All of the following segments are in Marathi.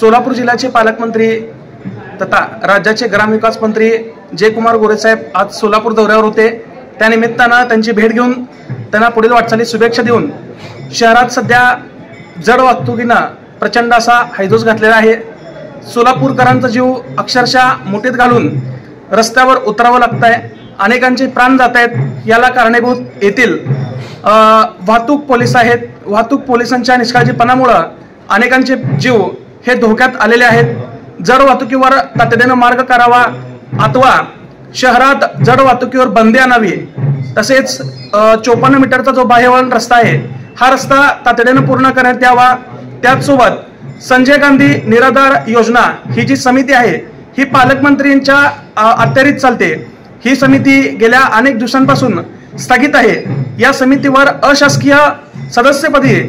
सोलापूर जिल्ह्याचे पालकमंत्री तथा राज्याचे ग्रामविकास मंत्री जयकुमार गोरे साहेब आज सोलापूर दौऱ्यावर होते। त्यानिमित्तानं त्यांची भेट घेऊन त्यांना पुढील वाटचाली शुभेच्छा देऊन शहरात सध्या जड वाहतुकीनं प्रचंड असा हैदोस घातलेला आहे। सोलापूरकरांचा जीव अक्षरशः मुठीत घालून रस्त्यावर उतरावं लागतंय, अनेकांचे प्राण जात आहेत। याला कारणीभूत येथील वाहतूक पोलीस आहेत। वाहतूक पोलिसांच्या निष्काळजीपणामुळे अनेकांचे जीव हे धोक्यात आलेले आहेत। जड वाहतुकीवर तातडीने मार्ग करावा अथवा शहरात जड वाहतुकीवर बंदी आणावी। तसेच 54 मीटरचा जो बाह्यवळण रस्ता आहे हा रस्ता तातडीने पूर्ण करण्यात यावा। त्याचसोबत संजय गांधी निराधार योजना ही जी समिती आहे ही पालकमंत्र्यांच्या अखत्यारीत चालते। ही समिती गेल्या अनेक दिवसांपासून स्थगित आहे। या समितीवर अशासकीय सदस्यपदी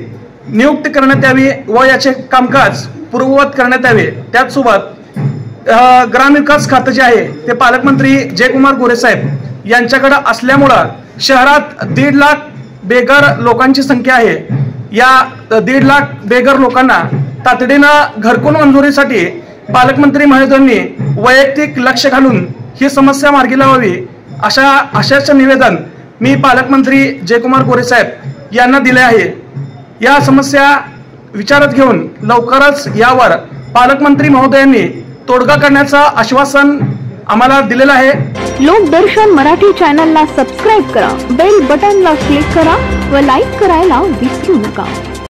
नियुक्ती करण्यात यावी व याचे कामकाज पूर्ववत करण्यात यावे। त्याचसोबत ग्रामविकास खाते जे आहे ते पालकमंत्री जयकुमार गोरे साहेब यांच्याकडे असल्यामुळे शहरात 1.5 लाख बेघर लोकांची संख्या आहे। या 1.5 लाख बेघर लोकांना तातडीनं घरकुल मंजुरीसाठी पालकमंत्री महोदयांनी वैयक्तिक लक्ष घालून ही समस्या मार्गी लावावी अशाच निवेदन मी पालकमंत्री जयकुमार गोरे साहेब यांना दिले आहे। या समस्या विचारात घेऊन लवकरच यावर पालकमंत्री महोदयांनी तोडगा करण्याचं आश्वासन आम्हाला दिलेलं आहे। लोकदर्शन मराठी चॅनलला सबस्क्राइब करा, बेल बटनला क्लिक करा व लाईक करायला विसरू नका।